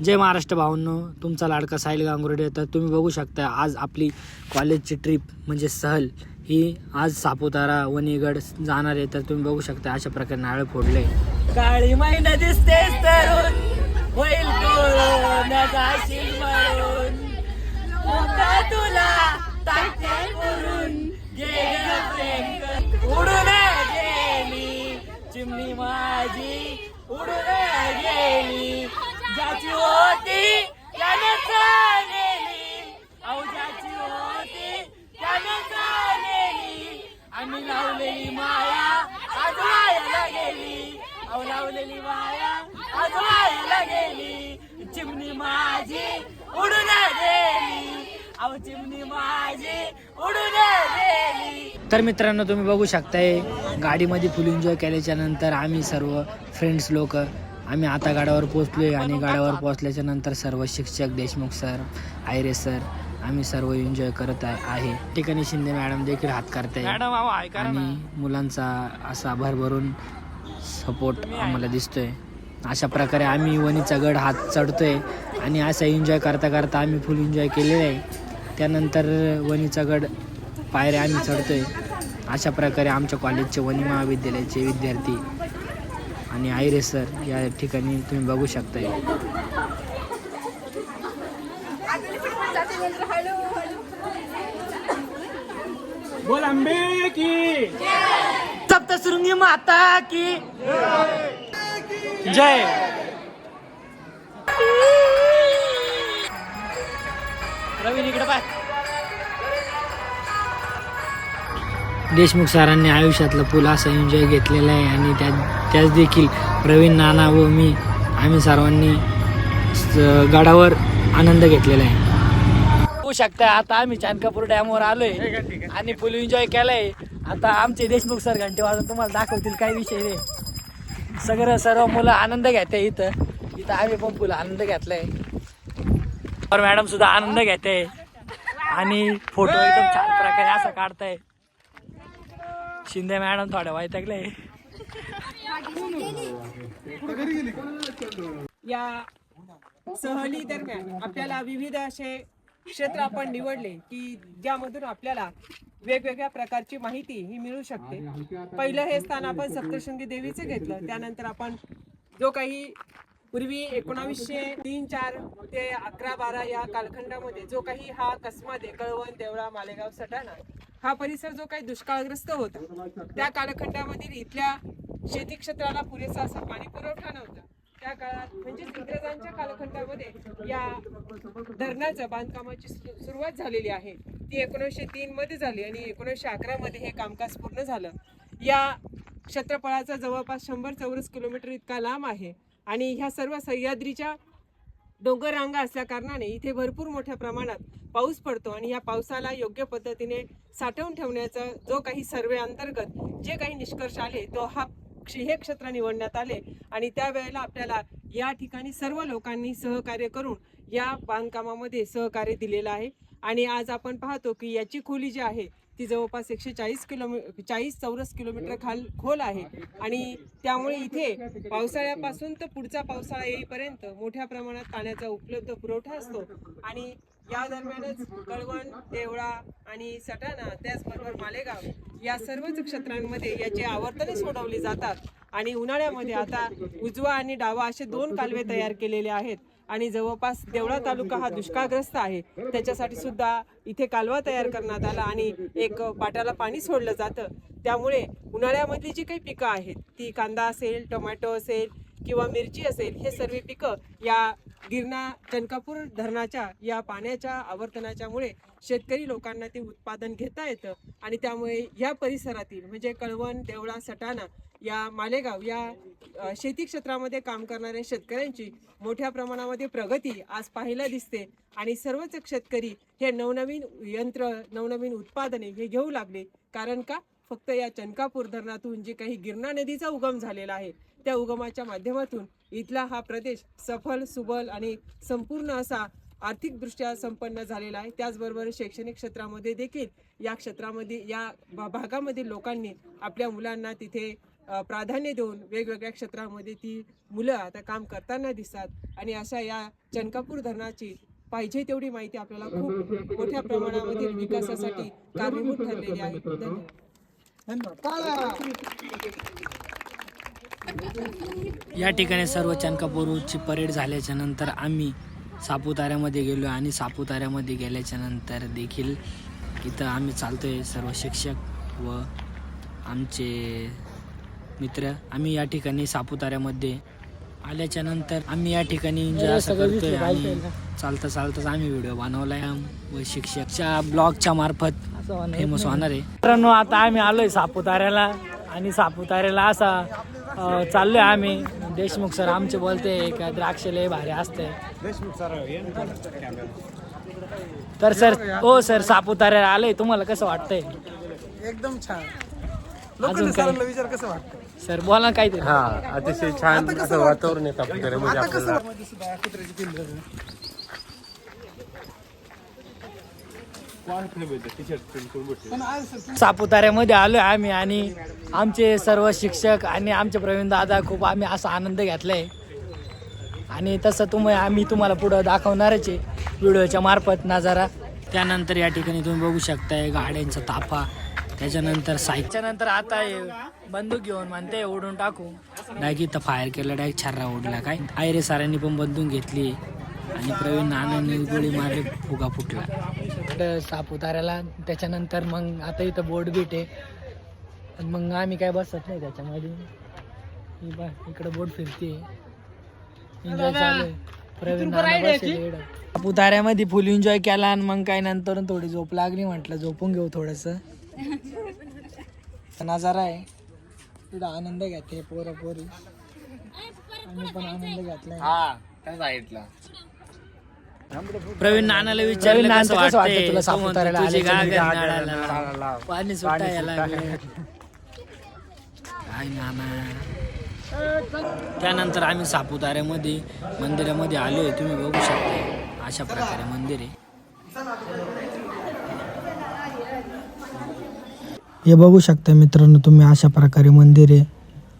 जय महाराष्ट्र भावांनो, तुमचा लाडका साहिल गांगुर्डे. तर तुम्ही बघू शकता आज आपली कॉलेजची ट्रिप म्हणजे सहल ही आज सापुतारा वणीगड जाणार आहे. तर तुम्ही बघू शकता अशा प्रकारे नारळ फोडले. काळी महिना दिसतेस तरुण होईल कोण जाशील मरून मुका तुला टाकते पुरून गेलं प्रेम उडून गेली चिमणी माझी उडून गेली ज्याची होती त्याने चालेली अहो ज्याची होती त्याने चालेली आम्ही लावलेली माया आज वायाला गेली अहो लावलेली माया आज वायाला गेली चिमणी माझी उडून गेली अहो चिमणी माझी उडून गेली. तर मित्रांनो तुम्ही बघू शकताय गाडीमध्ये फुल एन्जॉय केल्याच्या नंतर आम्ही सर्व फ्रेंड्स लोक आम्ही आता गाड्यावर पोहोचलोय आणि गाड्यावर पोहोचल्याच्या नंतर सर्व शिक्षक देशमुख सर आयरे सर आम्ही सर्व एन्जॉय करत आहे. ठिकाणी शिंदे मॅडम देखील हात करताय आणि मुलांचा असा भरभरून सपोर्ट आम्हाला दिसतोय. अशा प्रकारे आम्ही वणीचा गड हात चढतोय आणि असा एन्जॉय करता करता आम्ही फुल एन्जॉय केलेला आहे. त्यानंतर वणीचा गड पायऱ्या आम्ही चढतोय. अशा प्रकारे आमच्या कॉलेजचे वणी महाविद्यालयाचे विद्यार्थी आणि आयरे सर या ठिकाणी तुम्ही बघू शकताय. बोल अंबे की सप्तशृंगी माता की जय. प्रवीण इकडे पाय. देशमुख सरांनी आयुष्यातला फुल असा एन्जॉय घेतलेला आहे आणि त्याच देखील प्रवीण नाना व मी आम्ही सर्वांनी गडावर आनंद घेतलेला आहे. होऊ शकता आता आम्ही चाणकापूर डॅमवर आलोय आणि फुल एन्जॉय केलाय. आता आमचे देशमुख सर घंटे वाजून तुम्हाला दाखवतील काही विषय रे. सर्व मुलं आनंद घेते इथं आम्ही पण फुल आनंद घेतलाय. मॅडम सुद्धा आनंद घेते आणि फोटो एकदम छान प्रकारे असं काढताय. शिंदे मॅडम थोड्या वैतागले. या सहली दरम्यान आपल्याला विविध असे क्षेत्र आपण निवडले की ज्यामधून आपल्याला वेगवेगळ्या प्रकारची माहिती ही मिळू शकते. पहिलं हे स्थान आपण सप्तशृंगी देवीचं घेतलं. त्यानंतर आपण जो काही पूर्वी 1903-4 ते 11-12 या कालखंडामध्ये जो काही हा कसमादे कळवण देवळा मालेगाव सटाणा हा परिसर जो काही दुष्काळग्रस्त होता त्या कालखंडामधील इथल्या शेती क्षेत्राला पुरेसा असा पाणी पुरवठा नव्हता. त्या काळात म्हणजे इंग्रजांच्या कालखंडामध्ये या धरणाचं बांधकामाची सुरुवात झालेली आहे. ती 1903 मध्ये झाली आणि 1911 मध्ये हे कामकाज पूर्ण झालं. या क्षेत्रफळाचा जवळपास 100 चौरस किलोमीटर इतका लांब आहे आणि ह्या सर्व सह्याद्रीच्या डोंगर रांगा असल्या कारणाने इथे भरपूर मोठ्या प्रमाणात पाऊस पडतो आणि या पावसाला योग्य पद्धतीने साठवून ठेवण्याचा जो काही सर्वे अंतर्गत जे काही निष्कर्ष आले तो हे क्षेत्र निवडण्यात आले आणि त्यावेळेला आपल्याला या ठिकाणी सर्व लोकांनी सहकार्य करून या बांधकामामध्ये सहकार्य दिलेलं आहे. आणि आज आपण पाहतो की याची खोली जी आहे ती जवळपास 140 चौरस किलोमीटर खोल आहे आणि त्यामुळे इथे पावसाळ्यापासून तर पुढचा पावसाळा येईपर्यंत मोठ्या प्रमाणात पाण्याचा उपलब्ध पुरवठा असतो. आणि या दरम्यानच कळवण देवळा आणि सटाणा त्याचबरोबर मालेगाव या सर्वच क्षेत्रांमध्ये याची आवर्तने सोडवली जातात. आणि उन्हाळ्यामध्ये आता उजवा आणि डावा असे 2 कालवे तयार केलेले आहेत आणि जवळपास देवळा तालुका हा दुष्काळग्रस्त आहे. त्याच्यासाठी सुद्धा इथे कालवा तयार करण्यात आला आणि एक पाटाला पाणी सोडलं जातं. त्यामुळे उन्हाळ्यामधली जी काही पिकं आहेत ती कांदा असेल, टोमॅटो असेल किंवा मिरची असेल हे सर्व पिकं या गिरणा चणकापूर धरणाच्या या पाण्याच्या आवर्तनाच्यामुळे शेतकरी लोकांना ते उत्पादन घेता येतं. आणि त्यामुळे या परिसरातील म्हणजे कळवण देवळा सटाणा या मालेगाव या शेती क्षेत्रामध्ये काम करणाऱ्या शेतकऱ्यांची मोठ्या प्रमाणामध्ये प्रगती आज पाहायला दिसते. आणि सर्वच शेतकरी हे नवनवीन यंत्र नवनवीन उत्पादने हे घेऊ लागले. कारण का फक्त या चणकापूर धरणातून जे काही गिरणा नदीचा उगम झालेला आहे त्या उगमाच्या माध्यमातून इथला हा प्रदेश सफल सुबल आणि संपूर्ण असा आर्थिकदृष्ट्या संपन्न झालेला आहे. त्याचबरोबर शैक्षणिक क्षेत्रामध्ये देखील या क्षेत्रामध्ये या भागामधील लोकांनी आपल्या मुलांना तिथे प्राधान्य देऊन वेगवेगळ्या क्षेत्रामध्ये ती मुलं आता काम करताना दिसतात आणि अशा या चनकापूर धरणाची पाहिजे तेवढी माहिती आपल्याला खूप मोठ्या प्रमाणामध्ये विकासासाठी कारणीभूत ठरलेली आहे. धन्यवाद. या ठिकाणी सर्व चनकापूरची परेड झाल्याच्या नंतर आम्ही सापुताऱ्यामध्ये गेलो आणि सापुताऱ्यामध्ये गेल्याच्या नंतर देखील इथं आम्ही चालतोय सर्व शिक्षक व आमचे मित्र. आम्ही या ठिकाणी सापुताऱ्यामध्ये आल्याच्या नंतर आम्ही या ठिकाणी एन्जॉय असं करतोय आणि चालता चालताच आम्ही व्हिडिओ बनवलाय व शिक्षकच्या ब्लॉगच्या मार्फत फेमस होणार आहे. मित्रांनो आता आम्ही आलोय सापुताऱ्याला आणि सापुताऱ्याला असा चाललोय आम्ही. देशमुख सर आमचे बोलते का द्राक्ष लय भारी असते. तर सर हो सर सापुताऱ्याला आलोय, तुम्हाला कसं वाटतंय? एकदम छान. अजून काय विचार कसं वाटतं? सर बोला काहीतरी. हा अतिशय छान असं वातावरण आहे सापुताऱ्यामध्ये आपल्याला. सापुताऱ्यामध्ये आलोय आम्ही आणि आमचे सर्व शिक्षक आणि आमचे प्रवीण दादा खूप आम्ही असा आनंद घेतलाय आणि तसं आम्ही तुम्हाला पुढं दाखवणारच आहे व्हिडिओच्या मार्फत नजारा. त्यानंतर या ठिकाणी तुम्ही बघू शकताय गाड्यांचा ताफा, त्याच्यानंतर साईकच्या नंतर आता बंदूक घेऊन म्हणते ओढून टाकू. डायरेक्ट इथं फायर केलं, डायरेक्ट छर्रा ओढला. काय आयरे सरांनी पण बंदूक घेतली आणि प्रवीण नानांनी गोळी मारली, फुगा फुटला सापुताऱ्याला. त्याच्यानंतर मग आता इथं बोट बीट आहे, मग आम्ही काय बसत नाही त्याच्यामध्ये. इकडं बोट फिरते, एन्जॉय चालू आहे. प्रवीण नाना सापुताऱ्यामध्ये फुल एन्जॉय केला आणि मग काय नंतर थोडी झोप लागली, म्हटलं झोपून घेऊ थोडस. नजारा आहे इथं, आनंद घेते पोरं पोरी, आम्ही पण आनंद घेतलाय. प्रवीण नानाला विचारलं कसं वाटतंय तुला सापुताऱ्याला पाणी सुटायला लागलं काय नाना. त्यानंतर आम्ही सापुताऱ्यामध्ये मंदिरामध्ये आलोय, तुम्ही बघू शकता अशा प्रकारे मंदिर आहे. हे बघू शकता मित्रांनो तुम्ही अशा प्रकारे मंदिर आहे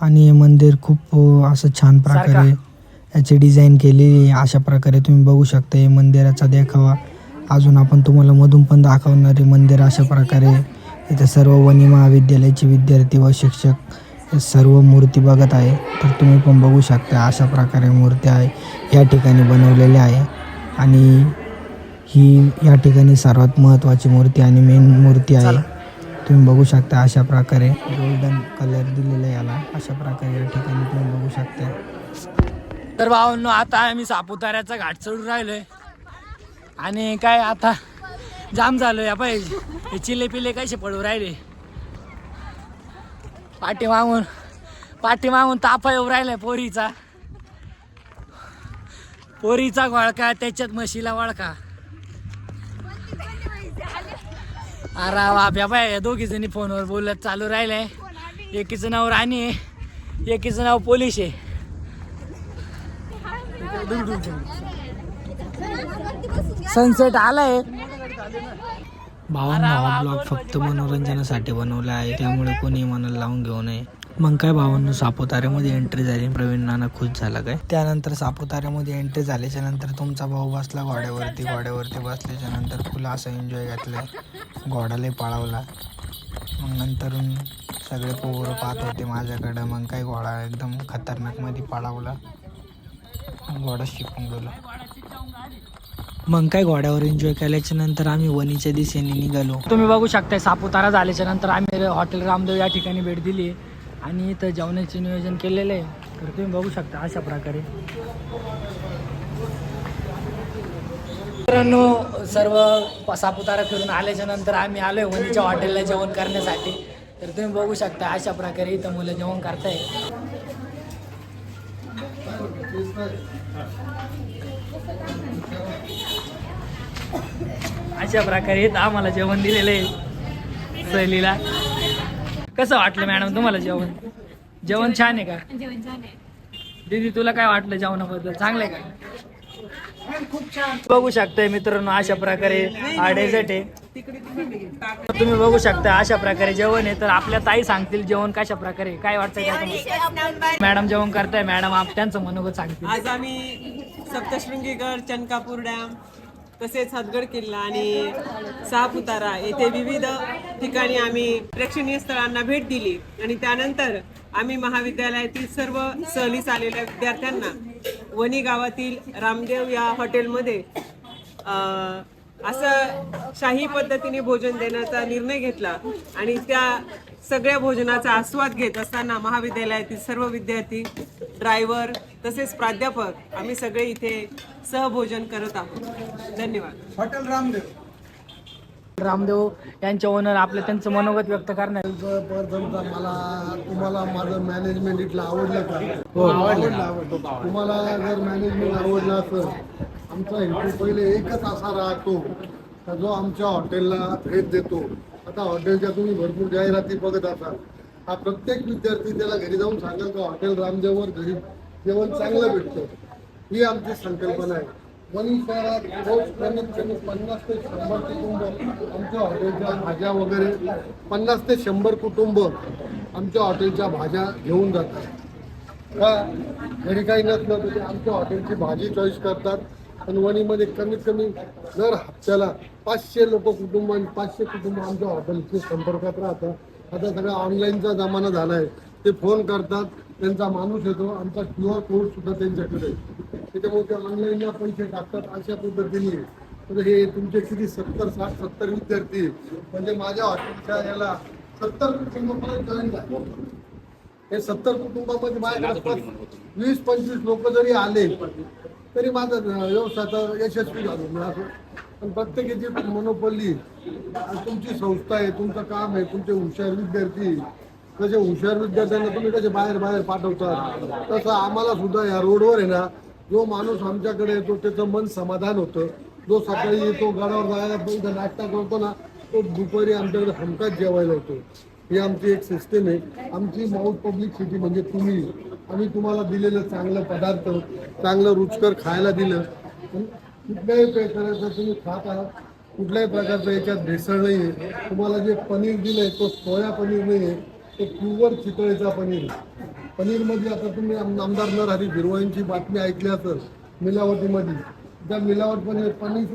आणि हे मंदिर खूप असं छान प्रकारे याची डिझाईन केलेली आहे. अशा प्रकारे तुम्ही बघू शकता हे मंदिराचा देखावा. अजून आपण तुम्हाला मधून पण दाखवणारे मंदिर अशा प्रकारे. इथे सर्व वनी महाविद्यालयाचे विद्यार्थी व शिक्षक सर्व मूर्ती बघत आहे, तर तुम्ही पण बघू शकता अशा प्रकारे मूर्त्या आहे या ठिकाणी बनवलेल्या आहे. आणि ही या ठिकाणी सर्वात महत्त्वाची मूर्ती आणि मेन मूर्ती आहे. तुम्ही बघू शकता अशा प्रकारे गोल्डन कलर दिलेला आहे याला. अशा प्रकारे या ठिकाणी तुम्ही बघू शकता. तर भावांनो आता आम्ही सापुताऱ्याचा घाट चढून राहिलोय आणि काय आता जाम झालोय. या पाहिजे हे चिले पिले कसे पडू राहिले, पाठी मागून तापा येऊ राहिलाय पोरीचा वळका, त्याच्यात म्हशीला वळका. अरे बाप्या बाय दोघी जणी फोनवर बोलत चालू राहिलंय. एकीचं नाव राणी आहे, एकीचं नाव पोलिश आहे. सनसेट आलाय. भावांनो हा ब्लॉग फक्त मनोरंजनासाठी बनवला आहे, त्यामुळे कोणी मनाला लावून घेऊ नये. मग काय भावांनो सापुताऱ्यामध्ये एंट्री झाली, प्रवीण नाना खुश झाला. काय त्यानंतर सापुताऱ्यामध्ये एंट्री झाल्याच्या नंतर तुमचा भाऊ बसला घोड्यावरती बसल्याच्या नंतर फुल असं एन्जॉय घेतलाय. घोडाला पळवला, मग नंतरून सगळे पोरं पाहत होते माझ्याकडं. मग काय घोडा एकदम खतरनाक मध्ये पळवला, घोडा शिकून गेलो. मग काय घोड्यावर एन्जॉय केल्याच्या नंतर आम्ही वणीच्या दिशेने निघालो. तुम्ही बघू शकता सापुतारा झाल्याच्या नंतर आम्ही हॉटेल रामदेव या ठिकाणी भेट दिली आणि इथं जेवणाचे नियोजन केलेलं आहे. तर तुम्ही बघू शकता अशा प्रकारे. मित्रांनो सर्व सापुतारा फिरून आल्याच्या नंतर आम्ही आलोय वणीच्या हॉटेलला जेवण करण्यासाठी. तर तुम्ही बघू शकता अशा प्रकारे इथं मुलं जेवण करताय. अशा प्रकारे इथं आम्हाला जेवण दिलेलं आहे सहलीला. कसं वाटलं मॅडम तुम्हाला जेवण? जेवण छान आहे का? जेवण छान आहे. दीदी तुला काय वाटलं जेवणाबद्दल? चांगलं आहे का? खूप छान. बघू शकताय मित्रांनो अशा प्रकारे हा डेझर्ट आहे. तिकडे तुम्ही ताक तुम्ही बघू शकता अशा प्रकारे जेवण आहे. तर आपल्या ताई सांगतील जेवण कशा प्रकारे काय वाटतं काय मॅडम जेवण करताय. मॅडम त्यांचं मनोगत सांगतील. आज आम्ही सप्तशृंगीगड, चनकापूर डॅम तसेच हदगड किल्ला आणि सापुतारा येथे विविध ठिकाणी आम्ही प्रेक्षणीय स्थळांना भेट दिली आणि त्यानंतर आम्ही महाविद्यालयातील सर्व सहलीस आलेल्या विद्यार्थ्यांना वणी गावातील रामदेव या हॉटेलमध्ये असं शाही पद्धतीने भोजन देण्याचा निर्णय घेतला आणि त्या सगळ्या भोजनाचा आस्वाद घेत असताना महाविद्यालयातील सर्व विद्यार्थी, ड्रायव्हर तसेच प्राध्यापक आम्ही सगळे इथे सहभोजन करत आहोत. धन्यवाद. हॉटेल रामदेव. रामदेव यांचे ओनर आपले त्यांचं मनोगत व्यक्त करणार. समजा तुम्हाला माझं मॅनेजमेंट इथलं आवडलं का? हो आवडलं. तुम्हाला जर मॅनेजमेंट आवडलं असेल, आमचा हेतू पहिले एकच असा राहतो का जो आमच्या हॉटेलला भेट देतो. आता हॉटेलच्या तुम्ही भरपूर जाहिराती बघत असाल, हा प्रत्येक विद्यार्थी त्याला घरी जाऊन सांगेल का हॉटेल रामदेववर घरी जेवण चांगलं भेटतं. ही आमची संकल्पना आहे. वणी शहरात रोज कमीत कमी 50 ते 100 कुटुंब आमच्या हॉटेलच्या भाज्या वगैरे 50 ते 100 कुटुंब आमच्या हॉटेलच्या भाज्या घेऊन जातात. का घरी काही नसलं तर आमच्या हॉटेलची भाजी चॉईस करतात. आणि वणीमध्ये कमीत कमी दर हप्त्याला 500 लोक कुटुंब आणि 500 कुटुंब आमच्या हॉटेलचे संपर्कात राहतात. आता सगळा ऑनलाईनचा जमाना झाला आहे. ते फोन करतात, त्यांचा माणूस येतो, आमचा QR कोड सुद्धा त्यांच्याकडे आहे. त्याच्यामुळे ते ऑनलाईनला पैसे टाकतात. अशा पद्धतीने तर हे तुमचे किती 70 विद्यार्थी म्हणजे माझ्या हॉटेलच्या याला 70 कुटुंबापर्यंत जॉईन झाले. हे 70 कुटुंबामध्ये माझ्याकडे 20-25 लोक जरी आले तरी माझा व्यवसाय यशस्वी झालो मी असं. पण प्रत्येकाची मनोपल्ली तुमची संस्था आहे, तुमचं काम आहे, तुमचे हुशार विद्यार्थी कसे हुशार विद्यार्थ्यांना तुम्ही कसे बाहेर पाठवतात तसं आम्हाला सुद्धा या रोडवर आहे ना, जो माणूस आमच्याकडे येतो त्याचं मन समाधान होतं. जो सकाळी येतो गडावर जायला पण नाश्ता करतो ना, तो दुपारी आमच्याकडे हमखास जेवायला येतो. ही आमची एक सिस्टीम आहे. आमची माऊथ पब्लिक सिटी म्हणजे तुम्ही. आम्ही तुम्हाला दिलेलं चांगलं पदार्थ, चांगलं रुचकर खायला दिलं. कुठल्याही प्रकारचं तुम्ही खात आहात, कुठल्याही प्रकारचं याच्यात भेसळ नाही आहे. तुम्हाला जे पनीर दिलं आहे तो सोया पनीर नाही आहे, तो प्युअर चितळेचा पनीर आहे. पनीरमध्ये आता तुम्ही आमदार नरहरी भिरवाईंची बातमी ऐकली असेल मिलावटीमध्ये. त्या मिलावट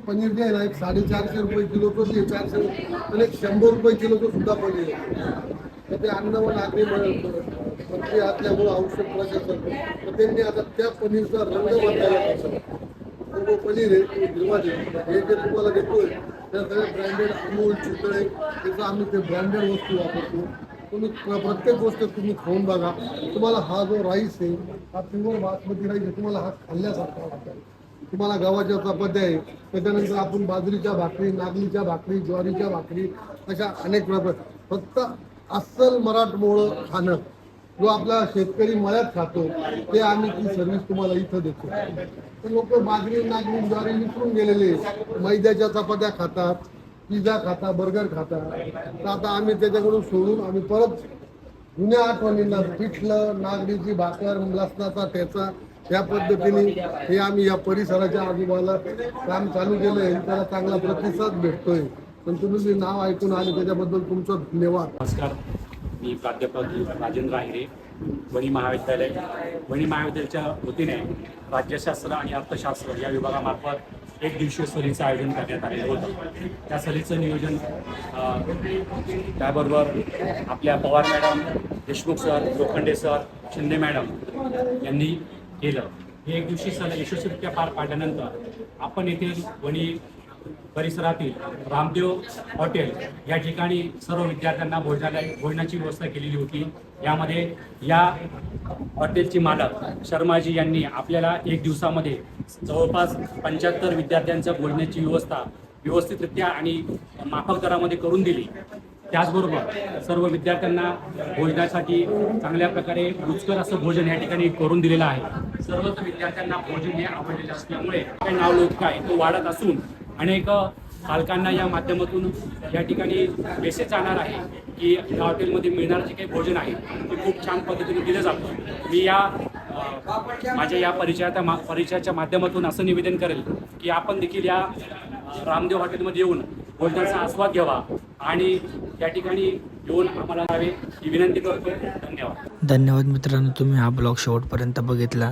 पनीर जे आहे ना, एक 450 रुपये किलोचं ते 400 आणि एक 100 रुपये किलोचं सुद्धा पनीर आहे. तर ते अन्न व नागरी मंत्री असल्यामुळं आवश्यक प्रशासन तर त्यांनी आता त्या पनीरचा रंग बदलायला पाहिजे. तो पनीर आहे हे जे तुम्हाला देतोय त्या सगळ्या ब्रँडेड अमूल, चितळे त्याचं आम्ही ते ब्रँडेड वस्तू वापरतो. तुम्ही प्रत्येक गोष्ट तुम्ही खाऊन बघा. तुम्हाला हा जो राईस आहे हा प्युअर बासमती राईस आहे, तुम्हाला हा खाल्ल्यासारखा वाटतो. तुम्हाला गव्हाच्या चपात्या आहे, त्याच्यानंतर आपण बाजरीच्या भाकरी, नागलीच्या भाकरी, ज्वारीच्या भाकरी अशा अनेक प्रकार. फक्त अस्सल मराठमोळं खाणं जो आपला शेतकरी मळ्यात खातो ते आम्ही ती सर्व्हिस तुम्हाला इथं देतो. तर लोक बाजरी, नागली, ज्वारी विसरून गेलेले मैद्याच्या चपात्या खातात, पिझ्झा खाता, बर्गर खाता. तर आता आम्ही त्याच्याकडून सोडून आम्ही परत जुन्या आठवणींना पिठलं, नागलीची भाकर, लसणाचा ठेचा या पद्धतीने हे आम्ही या परिसराच्या आजूबाजूला काम चालू केलं आहे. त्याला चांगला प्रतिसाद भेटतोय. पण तुम्ही जे नाव ऐकून आले त्याच्याबद्दल तुमचं धन्यवाद. नमस्कार, मी प्राध्यापक राजेंद्र आहिरे, वणी महाविद्यालय. वणी महाविद्यालयाच्या वतीने राज्यशास्त्र आणि अर्थशास्त्र या विभागामार्फत एक दिवसीय सहलीचं आयोजन करण्यात आलेलं होतं. त्या सहलीचं नियोजन त्याबरोबर आपल्या Pawar madam, Deshmukh sir, Lokhande sir, Shinde madam यांनी केलं. हे एक दिवशी सहल यशस्वीरित्या पार पाडल्यानंतर आपण येथे वणी परिसरातील रामदेव हॉटेल या ठिकाणी सर्व विद्यार्थ्यांना भोजनाची व्यवस्था केलेली होती. यामध्ये या हॉटेलचे मालक शर्माजी यांनी आपल्याला एक दिवसामध्ये जवळपास 75 विद्यार्थ्यांच्या भोजनाची व्यवस्था व्यवस्थितरित्या आणि माफक दरामध्ये करून दिली. त्याचबरोबर सर्व विद्यार्थ्यांना भोजनासाठी चांगल्या प्रकारे रुचकर असं भोजन या ठिकाणी करून दिलेलं आहे. सर्वच विद्यार्थ्यांना भोजन हे आवडलेलं असल्यामुळे नाव लोक आहे तो वाढत असून अनेक पालकांना या माध्यमातून या ठिकाणी मेसेज जाणार आहे की या हॉटेलमध्ये मिळणारं जे काही भोजन आहे ते खूप छान पद्धतीने दिलं जातं. मी माझ्या या परिचयाच्या माध्यमातून असं निवेदन करेल की आपण देखील या रामदेव हॉटेलमध्ये येऊन भोजनाचा आस्वाद घ्यावा आणि त्या ठिकाणी येऊन आम्हाला यावे ही विनंती करतो. धन्यवाद. धन्यवाद मित्रांनो, तुम्ही हा ब्लॉग शेवटपर्यंत बघितला.